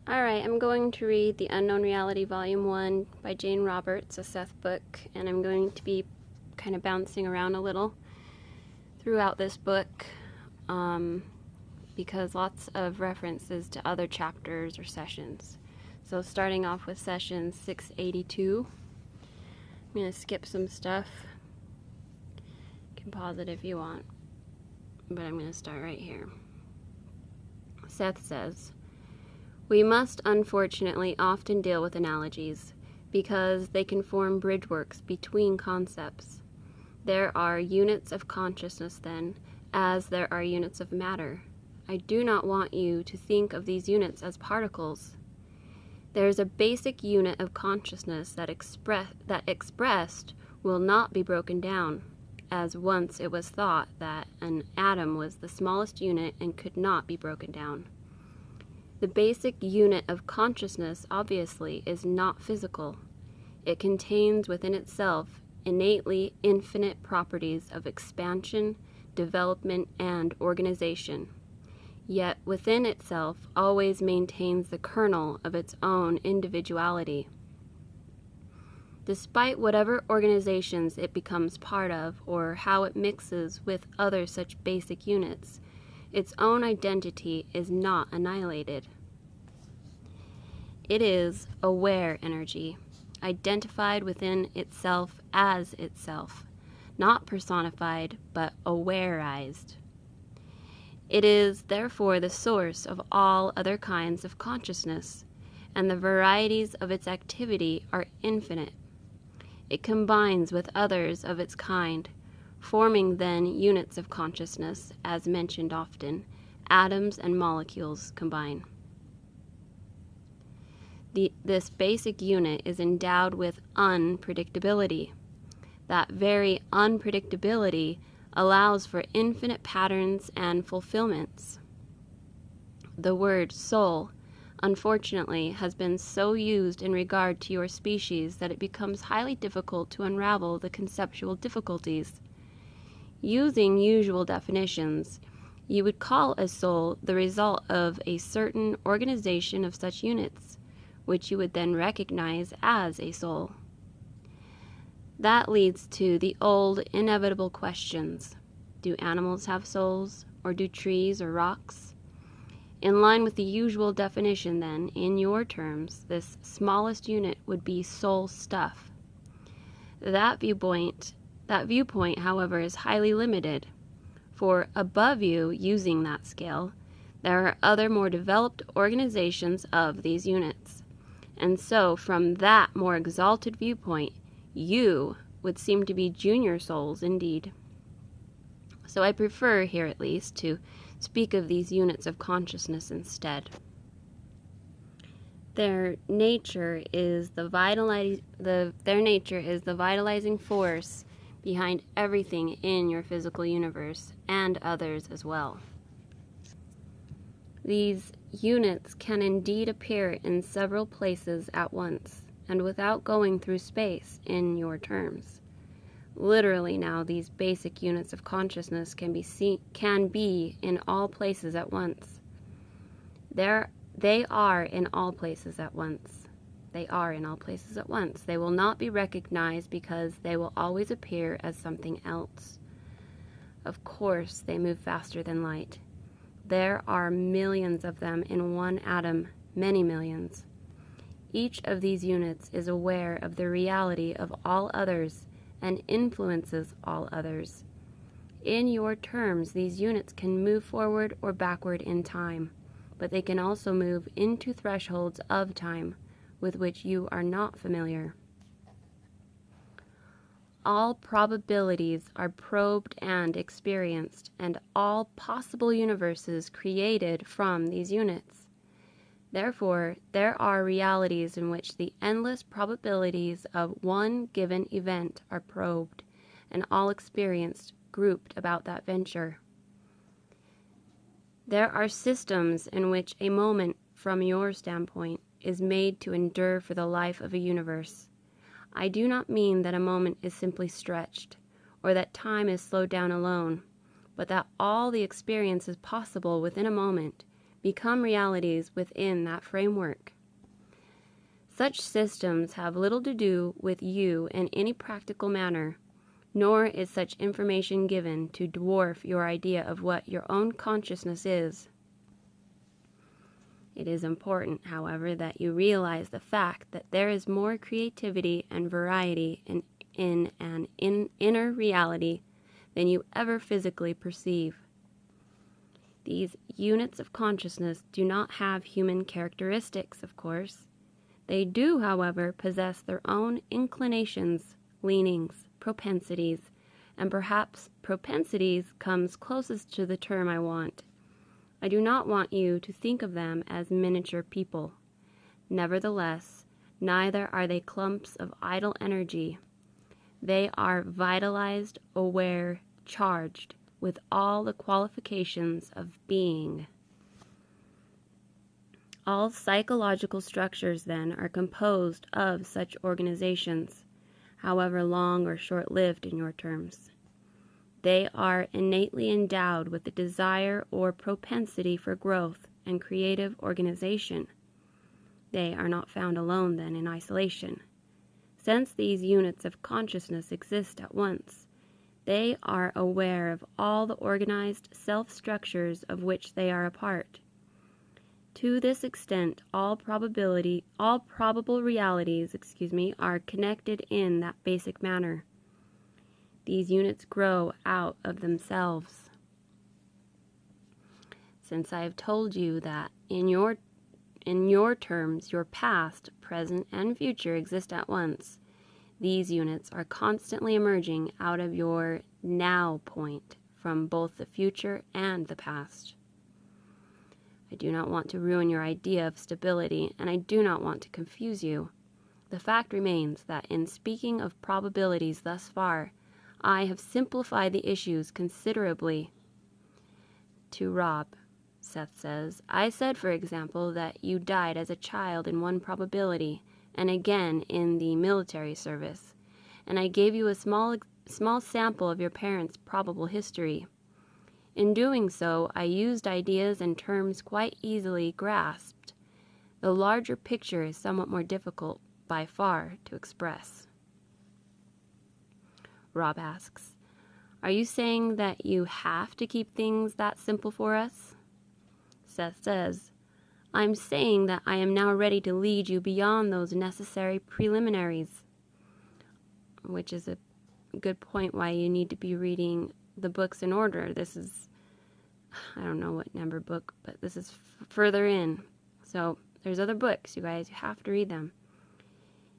Alright, I'm going to read The Unknown Reality Volume 1 by Jane Roberts, a Seth book, and I'm going to be kind of bouncing around a little throughout this book because lots of references to other chapters or sessions. So starting off with session 682, I'm going to skip some stuff. You can pause it if you want, but I'm going to start right here. Seth says, "We must unfortunately often deal with analogies, because they can form bridgeworks between concepts. There are units of consciousness then, as there are units of matter. I do not want you to think of these units as particles. There is a basic unit of consciousness that expressed will not be broken down, as once it was thought that an atom was the smallest unit and could not be broken down. The basic unit of consciousness, obviously, is not physical. It contains within itself innately infinite properties of expansion, development, and organization, yet within itself always maintains the kernel of its own individuality. Despite whatever organizations it becomes part of, or how it mixes with other such basic units, its own identity is not annihilated. It is aware energy, identified within itself as itself, not personified, but awareized. It is, therefore, the source of all other kinds of consciousness, and the varieties of its activity are infinite. It combines with others of its kind, forming then units of consciousness, as mentioned often. Atoms and molecules combine. This basic unit is endowed with unpredictability. That very unpredictability allows for infinite patterns and fulfillments. The word soul, unfortunately, has been so used in regard to your species that it becomes highly difficult to unravel the conceptual difficulties. Using usual definitions, you would call a soul the result of a certain organization of such units, which you would then recognize as a soul. That leads to the old, inevitable questions. Do animals have souls, or do trees or rocks? In line with the usual definition, then, in your terms, this smallest unit would be soul stuff. That viewpoint, however, is highly limited, for above you, using that scale, there are other more developed organizations of these units. And so, from that more exalted viewpoint, you would seem to be junior souls indeed. So I prefer, here at least, to speak of these units of consciousness instead. Their nature is the vitalizing force behind everything in your physical universe, and others as well. These units can indeed appear in several places at once, and without going through space, in your terms. Literally now, these basic units of consciousness can be in all places at once. They are in all places at once. They are in all places at once. They will not be recognized because they will always appear as something else. Of course, they move faster than light. There are millions of them in one atom, many millions. Each of these units is aware of the reality of all others and influences all others. In your terms, these units can move forward or backward in time, but they can also move into thresholds of time with which you are not familiar. All probabilities are probed and experienced, and all possible universes created from these units. Therefore, there are realities in which the endless probabilities of one given event are probed, and all experienced grouped about that venture. There are systems in which a moment, from your standpoint, is made to endure for the life of a universe. I do not mean that a moment is simply stretched, or that time is slowed down alone, but that all the experiences possible within a moment become realities within that framework. Such systems have little to do with you in any practical manner, nor is such information given to dwarf your idea of what your own consciousness is. It is important, however, that you realize the fact that there is more creativity and variety in an inner reality than you ever physically perceive. These units of consciousness do not have human characteristics, of course. They do, however, possess their own inclinations, leanings, propensities, and perhaps propensities comes closest to the term I want. I do not want you to think of them as miniature people. Nevertheless, neither are they clumps of idle energy. They are vitalized, aware, charged with all the qualifications of being. All psychological structures, then, are composed of such organizations, however long or short-lived in your terms. They are innately endowed with the desire or propensity for growth and creative organization. They are not found alone, then, in isolation. Since these units of consciousness exist at once, they are aware of all the organized self-structures of which they are a part. To this extent, all probable realities, are connected in that basic manner. These units grow out of themselves. Since I have told you that in your terms, your past, present, and future exist at once, these units are constantly emerging out of your now point from both the future and the past. I do not want to ruin your idea of stability, and I do not want to confuse you. The fact remains that in speaking of probabilities thus far, I have simplified the issues considerably. To Rob, Seth says, I said, for example, that you died as a child in one probability, and again in the military service, and I gave you a small sample of your parents' probable history. In doing so, I used ideas and terms quite easily grasped. The larger picture is somewhat more difficult, by far, to express. Rob asks, are you saying that you have to keep things that simple for us? Seth says, I'm saying that I am now ready to lead you beyond those necessary preliminaries, which is a good point why you need to be reading the books in order. This is, I don't know what number book, but this is further in. So there's other books, you guys. You have to read them.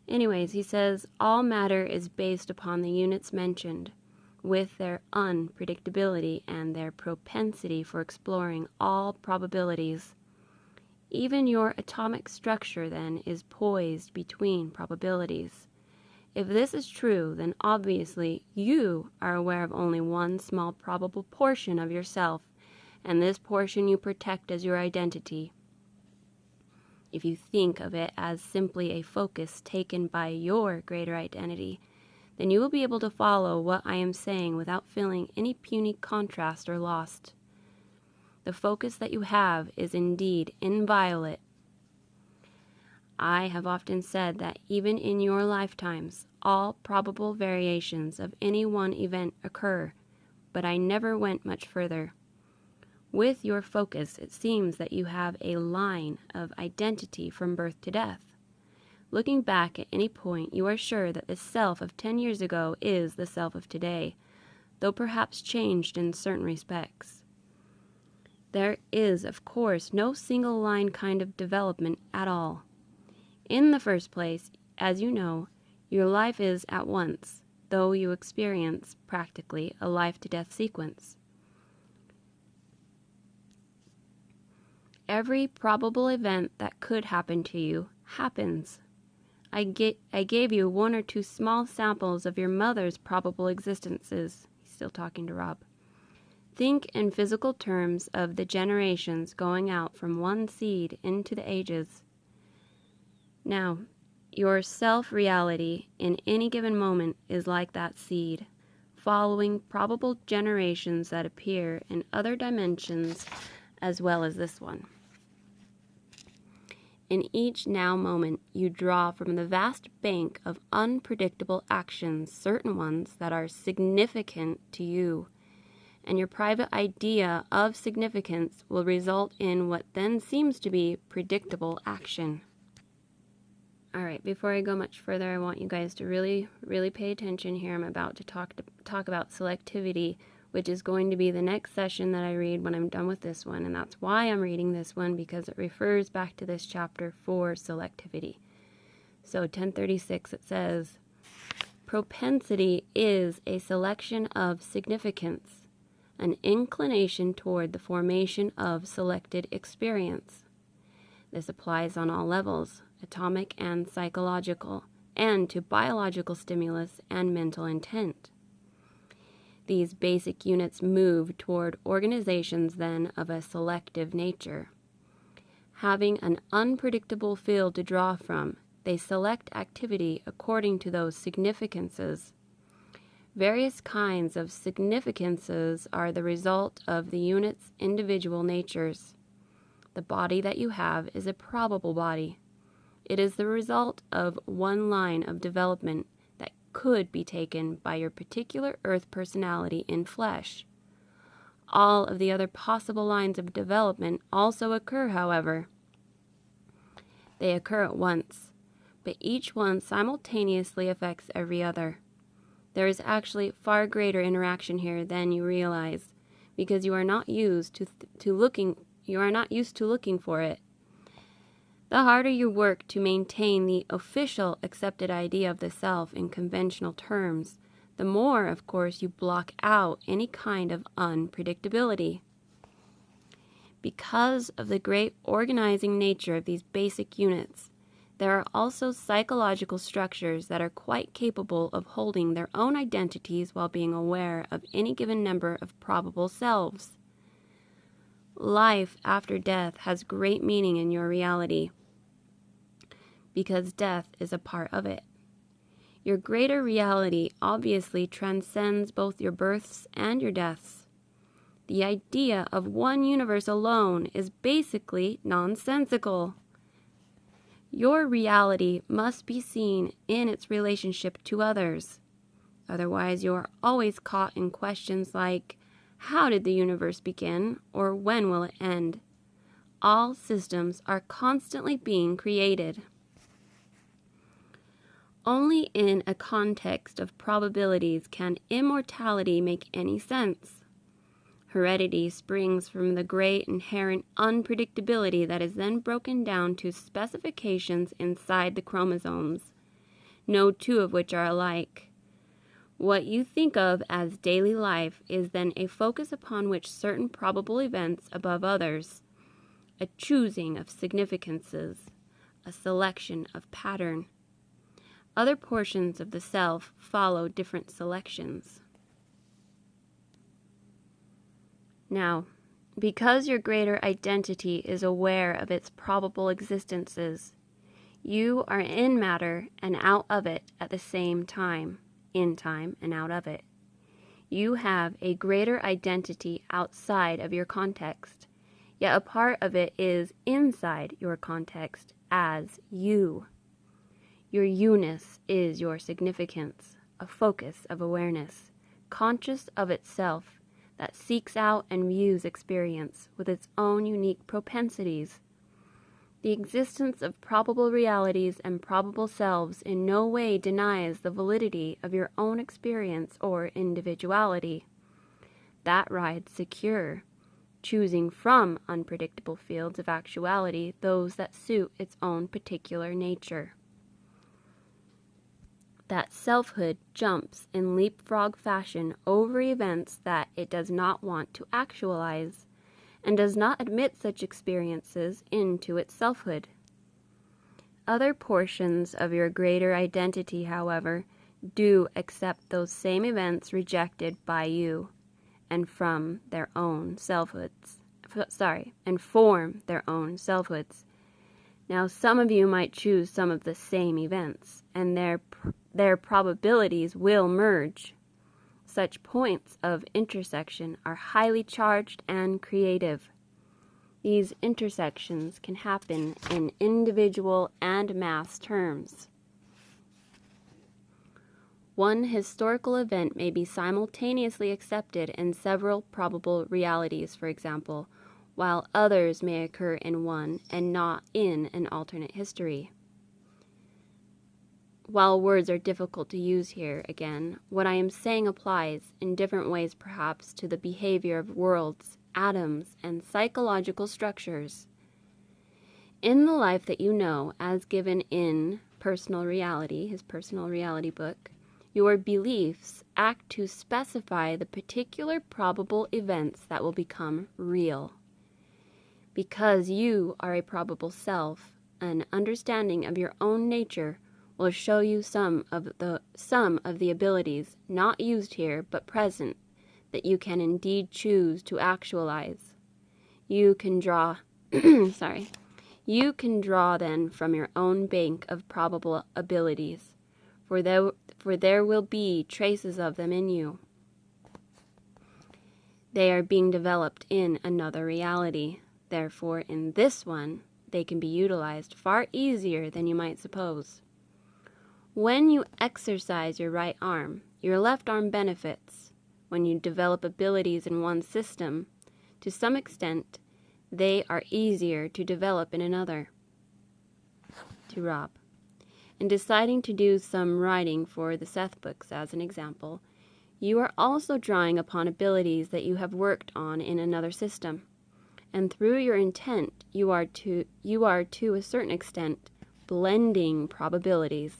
Anyways, he says, all matter is based upon the units mentioned, with their unpredictability and their propensity for exploring all probabilities. Even your atomic structure, then, is poised between probabilities. If this is true, then obviously you are aware of only one small probable portion of yourself, and this portion you protect as your identity. If you think of it as simply a focus taken by your greater identity, then you will be able to follow what I am saying without feeling any puny contrast or lost. The focus that you have is indeed inviolate. I have often said that even in your lifetimes, all probable variations of any one event occur, but I never went much further. With your focus, it seems that you have a line of identity from birth to death. Looking back at any point, you are sure that the self of 10 years ago is the self of today, though perhaps changed in certain respects. There is, of course, no single line kind of development at all. In the first place, as you know, your life is at once, though you experience, practically, a life-to-death sequence. Every probable event that could happen to you happens. I gave you one or two small samples of your mother's probable existences. He's still talking to Rob. Think in physical terms of the generations going out from one seed into the ages. Now, your self-reality in any given moment is like that seed, following probable generations that appear in other dimensions as well as this one. In each now moment, you draw from the vast bank of unpredictable actions certain ones that are significant to you, and your private idea of significance will result in what then seems to be predictable action. All right, before I go much further, I want you guys to really pay attention here. I'm about to talk about selectivity, which is going to be the next session that I read when I'm done with this one, and that's why I'm reading this one, because it refers back to this chapter for selectivity. So 1036, it says, propensity is a selection of significance, an inclination toward the formation of selected experience. This applies on all levels, atomic and psychological, and to biological stimulus and mental intent. These basic units move toward organizations then of a selective nature. Having an unpredictable field to draw from, they select activity according to those significances. Various kinds of significances are the result of the unit's individual natures. The body that you have is a probable body. It is the result of one line of development that could be taken by your particular earth personality in flesh. All of the other possible lines of development also occur, however. They occur at once, but each one simultaneously affects every other. There is actually far greater interaction here than you realize, because you are not used to looking for it. The harder you work to maintain the official accepted idea of the self in conventional terms, the more, of course, you block out any kind of unpredictability. Because of the great organizing nature of these basic units, there are also psychological structures that are quite capable of holding their own identities while being aware of any given number of probable selves. Life after death has great meaning in your reality, because death is a part of it. Your greater reality obviously transcends both your births and your deaths. The idea of one universe alone is basically nonsensical. Your reality must be seen in its relationship to others. Otherwise, you are always caught in questions like, how did the universe begin, or when will it end? All systems are constantly being created. Only in a context of probabilities can immortality make any sense. Heredity springs from the great inherent unpredictability that is then broken down to specifications inside the chromosomes, no two of which are alike. What you think of as daily life is then a focus upon which certain probable events above others, a choosing of significances, a selection of pattern. Other portions of the self follow different selections. Now, because your greater identity is aware of its probable existences, you are in matter and out of it at the same time, in time and out of it. You have a greater identity outside of your context, yet a part of it is inside your context as you. Your you-ness is your significance, a focus of awareness, conscious of itself, that seeks out and views experience with its own unique propensities. The existence of probable realities and probable selves in no way denies the validity of your own experience or individuality. That rides secure, choosing from unpredictable fields of actuality those that suit its own particular nature. That selfhood jumps in leapfrog fashion over events that it does not want to actualize, and does not admit such experiences into its selfhood. Other portions of your greater identity, however, do accept those same events rejected by you, and from their own selfhoods. And form their own selfhoods. Now, some of you might choose some of the same events, and their probabilities will merge. Such points of intersection are highly charged and creative. these intersections can happen in individual and mass terms. One historical event may be simultaneously accepted in several probable realities, for example, while others may occur in one and not in an alternate history. While words are difficult to use here, again, what I am saying applies, in different ways perhaps, to the behavior of worlds, atoms, and psychological structures. In the life that you know, as given in Personal Reality, his Personal Reality book, your beliefs act to specify the particular probable events that will become real. Because you are a probable self, an understanding of your own nature will show you some of the abilities not used here but present that you can indeed choose to actualize. You can draw you can draw then from your own bank of probable abilities, for there will be traces of them in you. They are being developed in another reality. Therefore, in this one, they can be utilized far easier than you might suppose. When you exercise your right arm, your left arm benefits. When you develop abilities in one system, to some extent, they are easier to develop in another. To Rob. In deciding to do some writing for the Seth books, as an example, you are also drawing upon abilities that you have worked on in another system. And through your intent, you are to a certain extent blending probabilities.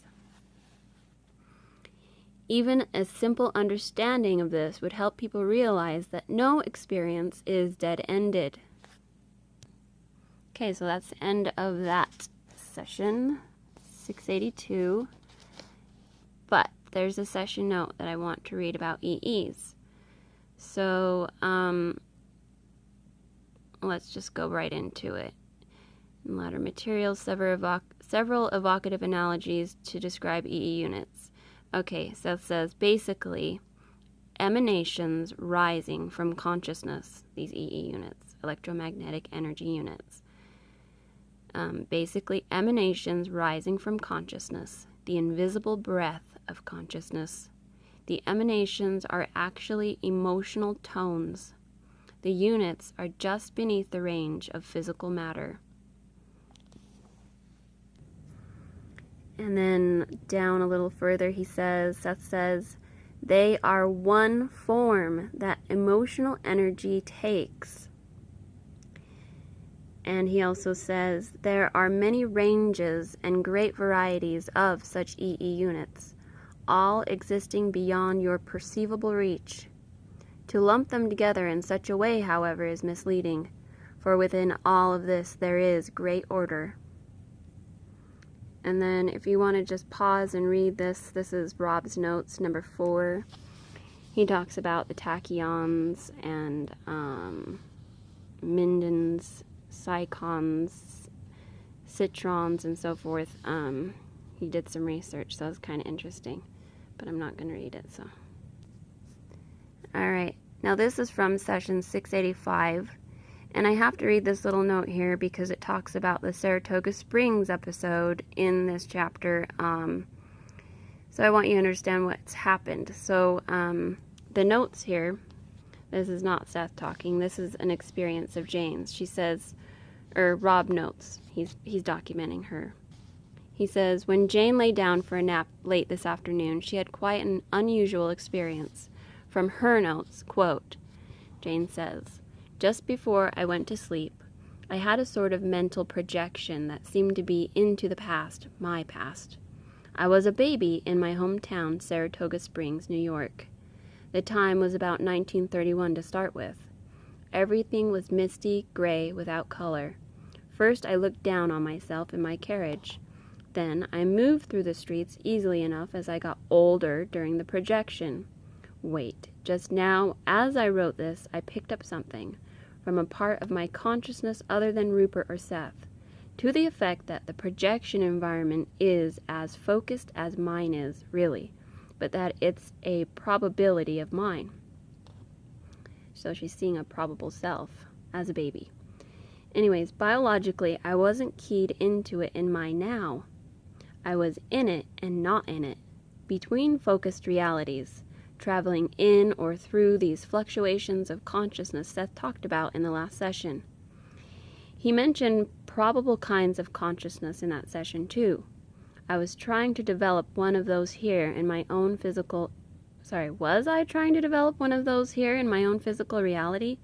Even a simple understanding of this would help people realize that no experience is dead-ended. Okay, so that's the end of that session, 682. But there's a session note that I want to read about EEs. So, let's just go right into it. In latter materials, several evocative analogies to describe EE units. Okay, Seth says, basically, emanations rising from consciousness, these EE units, electromagnetic energy units. Basically, emanations rising from consciousness, the invisible breath of consciousness. The emanations are actually emotional tones. The units are just beneath the range of physical matter. And then down a little further, Seth says, they are one form that emotional energy takes. And he also says, there are many ranges and great varieties of such EE units, all existing beyond your perceivable reach. To lump them together in such a way, however, is misleading, for within all of this there is great order. And then if you want to just pause and read this is Rob's notes, number 4. He talks about the tachyons and mindons, psychons, citrons, and so forth. He did some research, so it's kind of interesting, but I'm not going to read it. So, all right. Now this is from session 685. And I have to read this little note here because it talks about the Saratoga Springs episode in this chapter. So I want you to understand what's happened. So the notes here, this is not Seth talking. This is an experience of Jane's. She says, or Rob notes, he's documenting her. He says, when Jane lay down for a nap late this afternoon, she had quite an unusual experience. From her notes, quote, Jane says, just before I went to sleep, I had a sort of mental projection that seemed to be into the past, my past. I was a baby in my hometown, Saratoga Springs, New York. The time was about 1931 to start with. Everything was misty, gray, without color. First I looked down on myself in my carriage. Then I moved through the streets easily enough as I got older during the projection. Wait, just now, as I wrote this, I picked up something from a part of my consciousness other than Rupert or Seth, to the effect that the projection environment is as focused as mine is, really, but that it's a probability of mine. So she's seeing a probable self as a baby. Anyways, biologically, I wasn't keyed into it in my now. I was in it and not in it, between focused realities, traveling in or through these fluctuations of consciousness Seth talked about in the last session. He mentioned probable kinds of consciousness in that session too. I was trying to develop one of those here in my own physical... was I trying to develop one of those here in my own physical reality?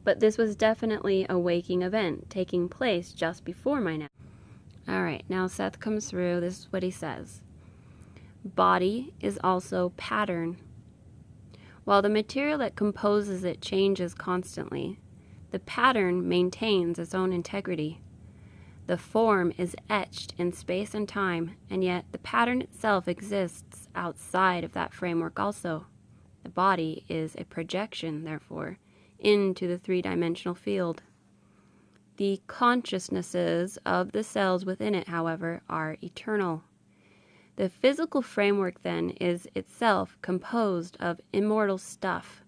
But this was definitely a waking event taking place just before my nap. Alright, now Seth comes through. This is what he says. Body is also pattern. While the material that composes it changes constantly, the pattern maintains its own integrity. The form is etched in space and time, and yet the pattern itself exists outside of that framework also. The body is a projection, therefore, into the three-dimensional field. The consciousnesses of the cells within it, however, are eternal. The physical framework, then, is itself composed of immortal stuff.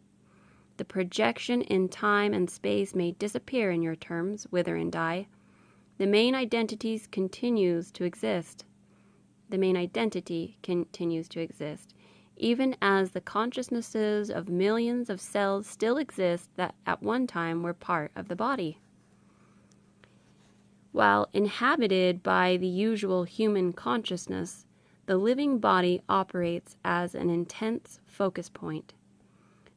The projection in time and space may disappear in your terms, wither and die. The main identity continues to exist. Even as the consciousnesses of millions of cells still exist that at one time were part of the body. While inhabited by the usual human consciousness, the living body operates as an intense focus point.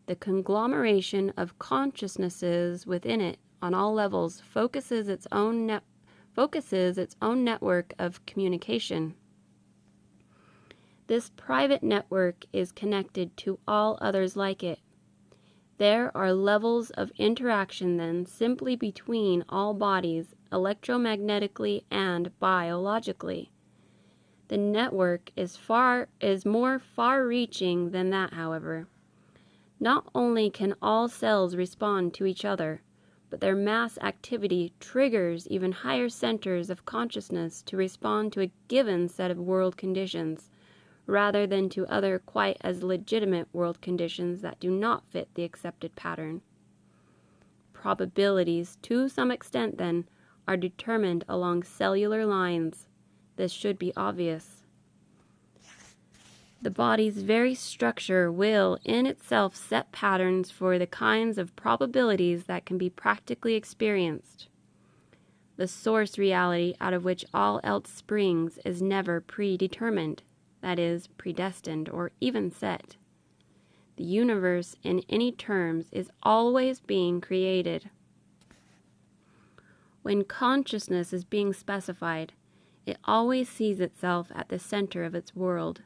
The conglomeration of consciousnesses within it on all levels focuses its own network of communication. This private network is connected to all others like it. There are levels of interaction then simply between all bodies, electromagnetically and biologically. The network is more far-reaching than that, however. Not only can all cells respond to each other, but their mass activity triggers even higher centers of consciousness to respond to a given set of world conditions, rather than to other quite as legitimate world conditions that do not fit the accepted pattern. Probabilities, to some extent then, are determined along cellular lines. This should be obvious. The body's very structure will, in itself, set patterns for the kinds of probabilities that can be practically experienced. The source reality out of which all else springs is never predetermined, that is, predestined or even set. The universe, in any terms, is always being created. When consciousness is being specified, it always sees itself at the center of its world.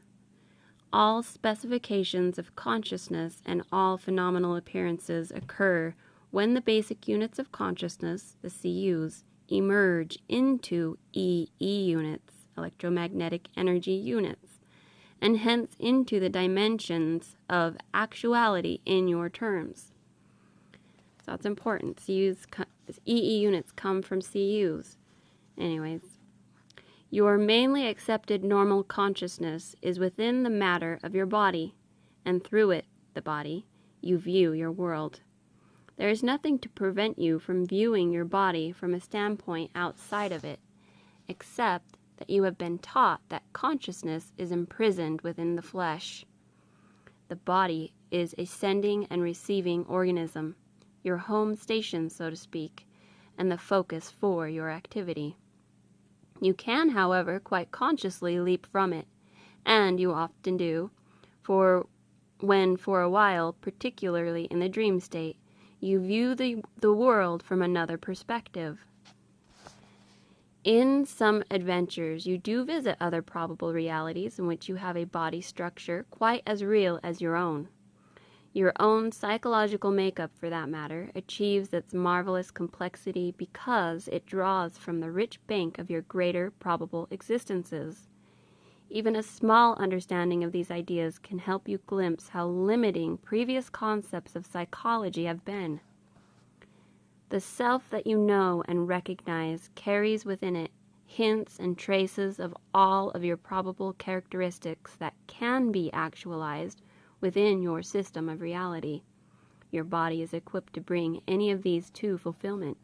All specifications of consciousness and all phenomenal appearances occur when the basic units of consciousness, the CUs, emerge into EE units, electromagnetic energy units, and hence into the dimensions of actuality in your terms. So that's important. EE units come from CUs. Anyways. Your mainly accepted normal consciousness is within the matter of your body, and through it, the body, you view your world. There is nothing to prevent you from viewing your body from a standpoint outside of it, except that you have been taught that consciousness is imprisoned within the flesh. The body is a sending and receiving organism, your home station, so to speak, and the focus for your activity. You can, however, quite consciously leap from it, and you often do, when for a while, particularly in the dream state, you view the world from another perspective. In some adventures, you do visit other probable realities in which you have a body structure quite as real as your own. Your own psychological makeup, for that matter, achieves its marvelous complexity because it draws from the rich bank of your greater probable existences. Even a small understanding of these ideas can help you glimpse how limiting previous concepts of psychology have been. The self that you know and recognize carries within it hints and traces of all of your probable characteristics that can be actualized within your system of reality. Your body is equipped to bring any of these to fulfillment.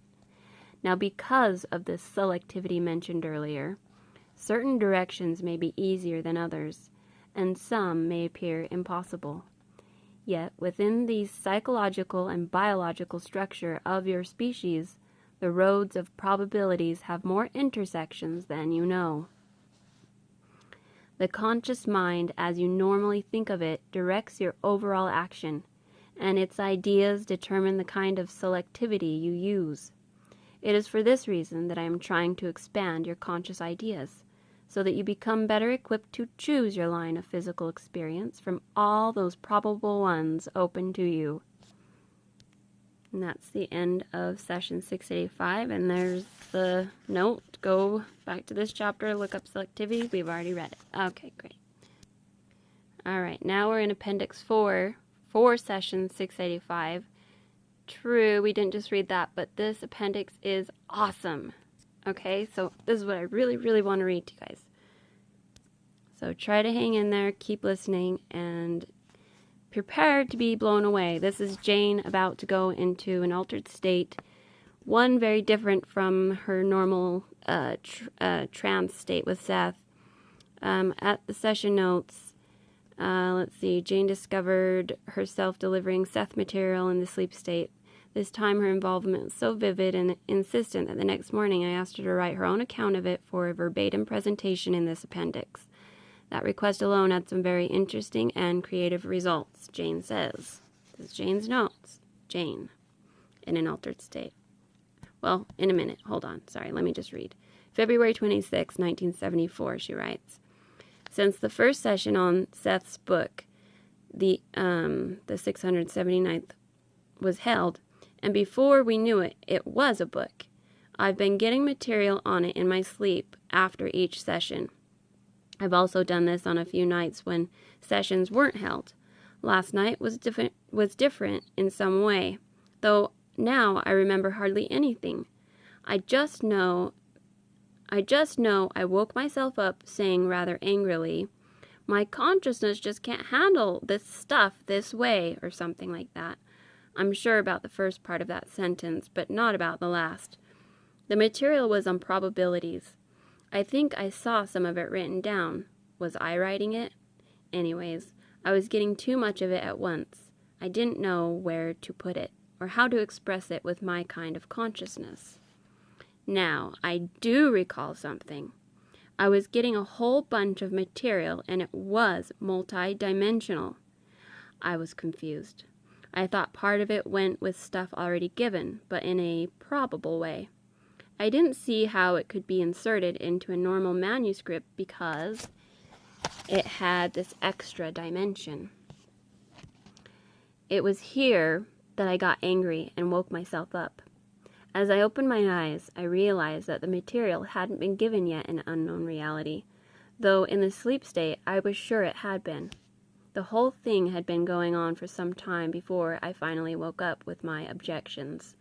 Now, because of the selectivity mentioned earlier, certain directions may be easier than others, and some may appear impossible. Yet, within the psychological and biological structure of your species, the roads of probabilities have more intersections than you know. The conscious mind, as you normally think of it, directs your overall action, and its ideas determine the kind of selectivity you use. It is for this reason that I am trying to expand your conscious ideas, so that you become better equipped to choose your line of physical experience from all those probable ones open to you. And that's the end of session 685, and there's the note. Go back to this chapter, look up selectivity. We've already read it. Okay, great. All right, now we're in Appendix 4 for session 685. True, we didn't just read that, but this appendix is awesome. Okay, so this is what I really, really want to read to you guys. So try to hang in there, keep listening, and prepare to be blown away. This is Jane about to go into an altered state, one very different from her normal trance state with Seth. At the session notes, let's see, Jane discovered herself delivering Seth material in the sleep state. This time her involvement was so vivid and insistent that the next morning I asked her to write her own account of it for a verbatim presentation in this appendix. That request alone had some very interesting and creative results, Jane says. This is Jane's notes. Jane, in an altered state. Well, in a minute. Hold on. Sorry, let me just read. February 26, 1974, she writes, since the first session on Seth's book, the 679th, was held, and before we knew it, it was a book, I've been getting material on it in my sleep after each session. I've also done this on a few nights when sessions weren't held. Last night was different in some way, though now I remember hardly anything. I just know I woke myself up saying rather angrily, my consciousness just can't handle this stuff this way, or something like that. I'm sure about the first part of that sentence, but not about the last. The material was on probabilities. I think I saw some of it written down. Was I writing it? Anyways, I was getting too much of it at once. I didn't know where to put it, or how to express it with my kind of consciousness. Now, I do recall something. I was getting a whole bunch of material, and it was multi-dimensional. I was confused. I thought part of it went with stuff already given, but in a probable way. I didn't see how it could be inserted into a normal manuscript because it had this extra dimension. It was here that I got angry and woke myself up. As I opened my eyes, I realized that the material hadn't been given yet in unknown reality, though in the sleep state I was sure it had been. The whole thing had been going on for some time before I finally woke up with my objections.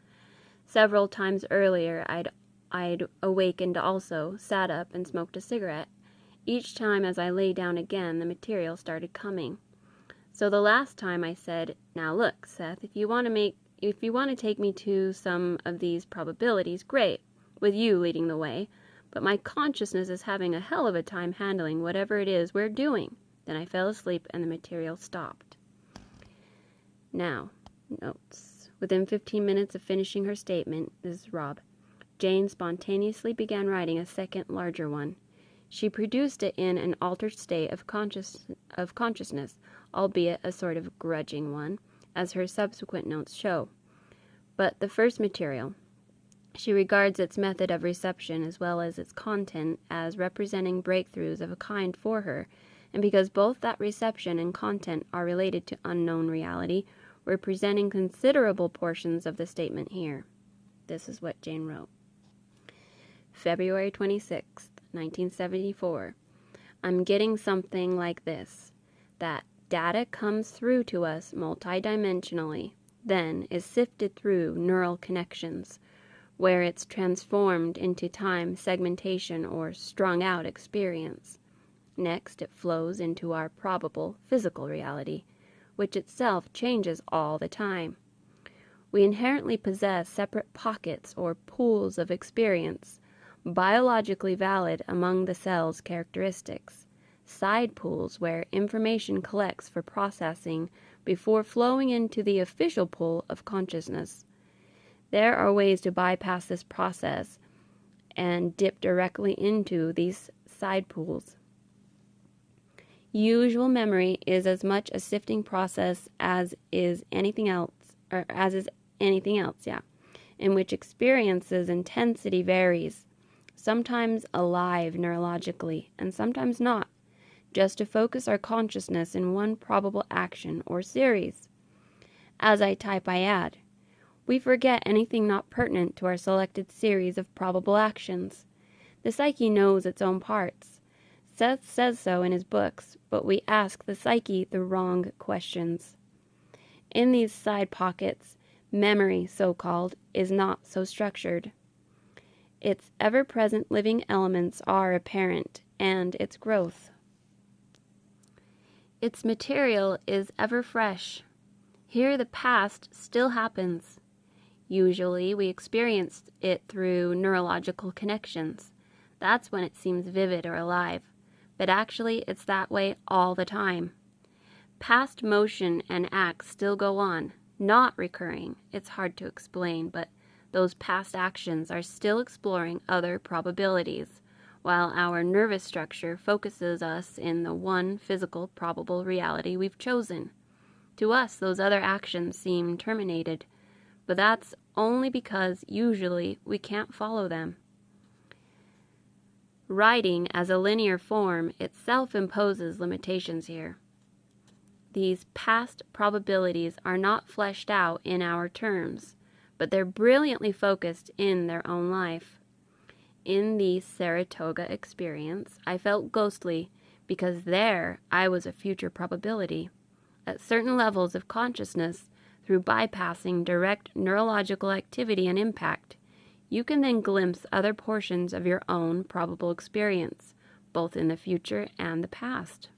Several times earlier I'd awakened also, sat up, and smoked a cigarette. Each time as I lay down again, the material started coming. So the last time I said, now look, Seth, if you want to take me to some of these probabilities, great, with you leading the way, but my consciousness is having a hell of a time handling whatever it is we're doing. Then I fell asleep and the material stopped. Now, notes. Within 15 minutes of finishing her statement, this is Rob, Jane spontaneously began writing a second, larger one. She produced it in an altered state of consciousness, albeit a sort of grudging one, as her subsequent notes show. But the first material, she regards its method of reception as well as its content as representing breakthroughs of a kind for her, and because both that reception and content are related to unknown reality, we're presenting considerable portions of the statement here. This is what Jane wrote. February 26th, 1974. I'm getting something like this, that data comes through to us multidimensionally, then is sifted through neural connections, where it's transformed into time segmentation or strung out experience. Next, it flows into our probable physical reality, which itself changes all the time. We inherently possess separate pockets or pools of experience, biologically valid among the cell's characteristics, side pools where information collects for processing before flowing into the official pool of consciousness. There are ways to bypass this process and dip directly into these side pools. Usual memory is as much a sifting process as is anything else, in which experience's intensity varies, sometimes alive neurologically and sometimes not, just to focus our consciousness in one probable action or series. As I type, I add, we forget anything not pertinent to our selected series of probable actions. The psyche knows its own parts. Seth says so in his books, but we ask the psyche the wrong questions. In these side pockets, memory, so-called, is not so structured. Its ever-present living elements are apparent, and its growth. Its material is ever fresh. Here the past still happens. Usually we experience it through neurological connections. That's when it seems vivid or alive. But actually it's that way all the time. Past motion and acts still go on, not recurring. It's hard to explain, but those past actions are still exploring other probabilities, while our nervous structure focuses us in the one physical probable reality we've chosen. To us, those other actions seem terminated, but that's only because usually we can't follow them. Writing as a linear form itself imposes limitations here. These past probabilities are not fleshed out in our terms, but they're brilliantly focused in their own life. In the Saratoga experience, I felt ghostly because there I was a future probability. At certain levels of consciousness, through bypassing direct neurological activity and impact, you can then glimpse other portions of your own probable experience, both in the future and the past.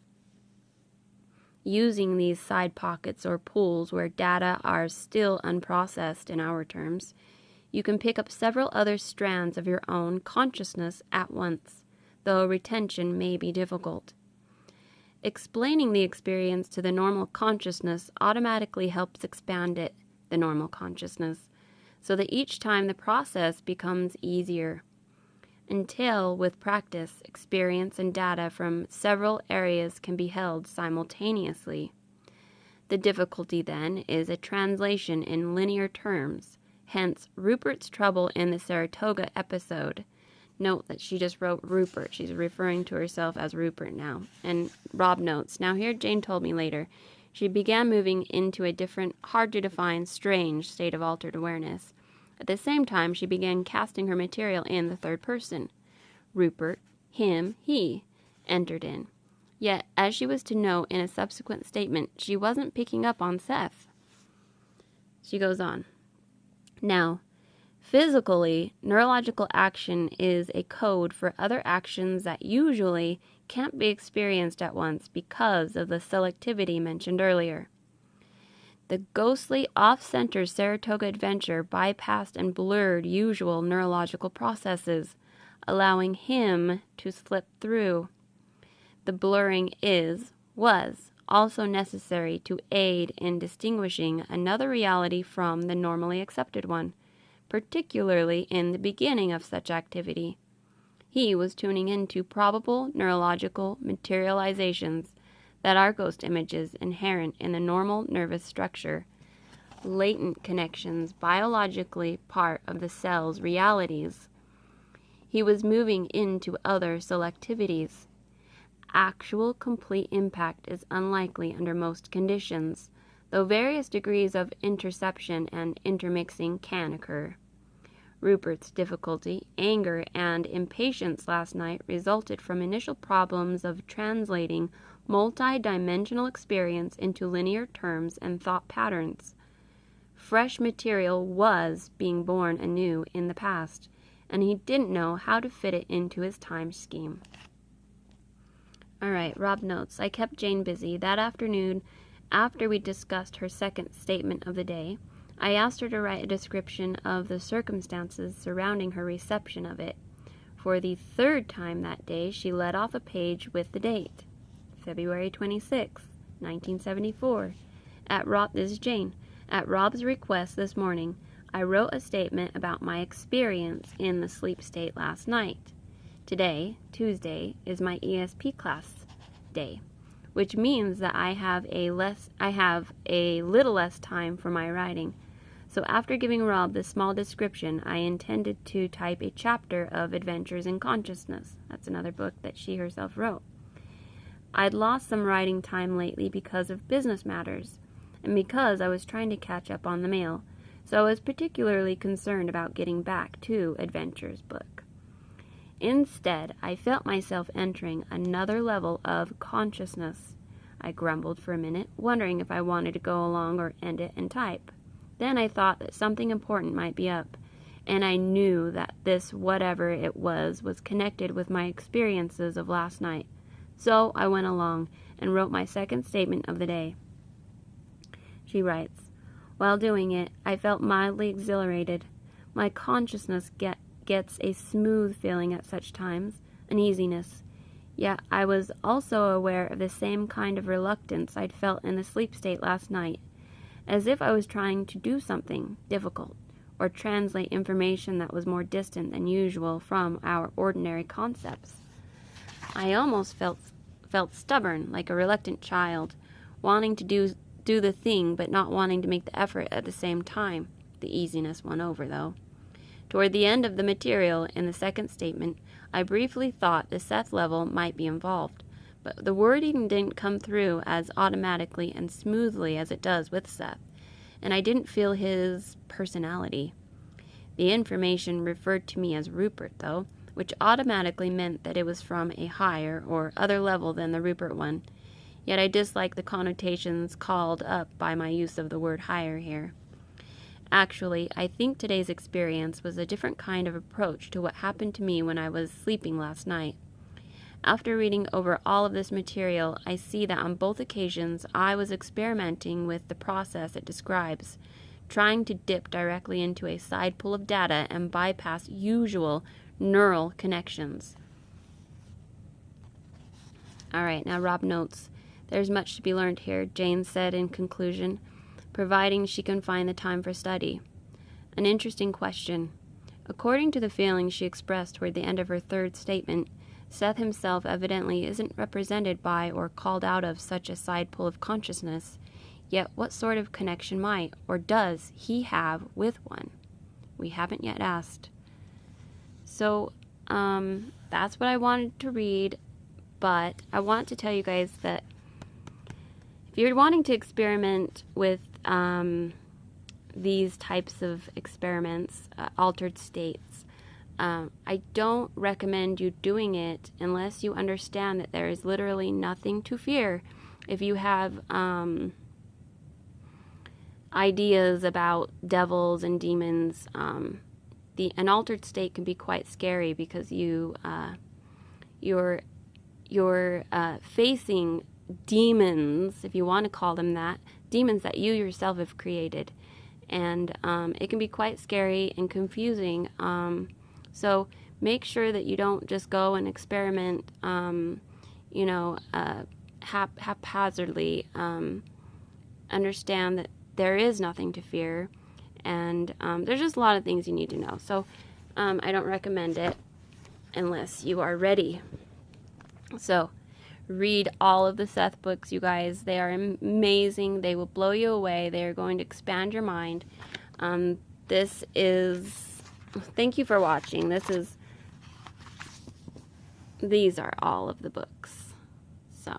Using these side pockets or pools where data are still unprocessed in our terms, you can pick up several other strands of your own consciousness at once, though retention may be difficult. Explaining the experience to the normal consciousness automatically helps expand it, the normal consciousness, so that each time the process becomes easier, until, with practice, experience and data from several areas can be held simultaneously. The difficulty, then, is a translation in linear terms, hence Rupert's trouble in the Saratoga episode. Note that she just wrote Rupert. She's referring to herself as Rupert now. And Rob notes, now here Jane told me later, she began moving into a different, hard-to-define, strange state of altered awareness. At the same time, she began casting her material in the third person. Rupert, him, he, entered in. Yet, as she was to note in a subsequent statement, she wasn't picking up on Seth. She goes on. Now, physically, neurological action is a code for other actions that usually can't be experienced at once because of the selectivity mentioned earlier. The ghostly off-center Saratoga adventure bypassed and blurred usual neurological processes, allowing him to slip through. The blurring was also necessary to aid in distinguishing another reality from the normally accepted one, particularly in the beginning of such activity. He was tuning into probable neurological materializations that are ghost images inherent in the normal nervous structure, latent connections biologically part of the cell's realities. He was moving into other selectivities. Actual complete impact is unlikely under most conditions, though various degrees of interception and intermixing can occur. Rupert's difficulty, anger, and impatience last night resulted from initial problems of translating multi-dimensional experience into linear terms and thought patterns. Fresh material was being born anew in the past, and he didn't know how to fit it into his time scheme. All right, Rob notes, I kept Jane busy. That afternoon, after we discussed her second statement of the day, I asked her to write a description of the circumstances surrounding her reception of it. For the third time that day, she led off a page with the date, February 26, 1974. This is Jane. At Rob's request this morning, I wrote a statement about my experience in the sleep state last night. Today, Tuesday, is my ESP class day, which means that I have a little less time for my writing. So after giving Rob this small description, I intended to type a chapter of Adventures in Consciousness. That's another book that she herself wrote. I'd lost some writing time lately because of business matters, and because I was trying to catch up on the mail, so I was particularly concerned about getting back to Adventures book. Instead, I felt myself entering another level of consciousness. I grumbled for a minute, wondering if I wanted to go along or end it and type. Then I thought that something important might be up, and I knew that this whatever it was connected with my experiences of last night. So I went along and wrote my second statement of the day. She writes, while doing it, I felt mildly exhilarated. My consciousness gets a smooth feeling at such times, an easiness. Yet I was also aware of the same kind of reluctance I'd felt in the sleep state last night, as if I was trying to do something difficult, or translate information that was more distant than usual from our ordinary concepts. I almost felt stubborn, like a reluctant child, wanting to do the thing but not wanting to make the effort at the same time. The easiness won over, though. Toward the end of the material in the second statement, I briefly thought the Seth level might be involved, but the wording didn't come through as automatically and smoothly as it does with Seth, and I didn't feel his personality. The information referred to me as Rupert, though, which automatically meant that it was from a higher or other level than the Rupert one, yet I dislike the connotations called up by my use of the word higher here. Actually, I think today's experience was a different kind of approach to what happened to me when I was sleeping last night. After reading over all of this material, I see that on both occasions I was experimenting with the process it describes, trying to dip directly into a side pool of data and bypass usual neural connections. All right, now Rob notes, there's much to be learned here, Jane said in conclusion, providing she can find the time for study. An interesting question. According to the feelings she expressed toward the end of her third statement, Seth himself evidently isn't represented by or called out of such a side pool of consciousness, yet what sort of connection might, or does, he have with one? We haven't yet asked. So, that's what I wanted to read, but I want to tell you guys that if you're wanting to experiment with these types of experiments, altered states, I don't recommend you doing it unless you understand that there is literally nothing to fear. If you have ideas about devils and demons, an altered state can be quite scary because you're facing demons, if you want to call them that, demons that you yourself have created, and it can be quite scary and confusing. So make sure that you don't just go and experiment, haphazardly. Understand that there is nothing to fear, and there's just a lot of things you need to know. So I don't recommend it unless you are ready. So read all of the Seth books, you guys. They are amazing. They will blow you away. They are going to expand your mind. Thank you for watching. These are all of the books. So,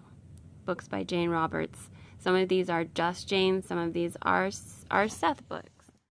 books by Jane Roberts. Some of these are just Jane. Some of these are Seth books.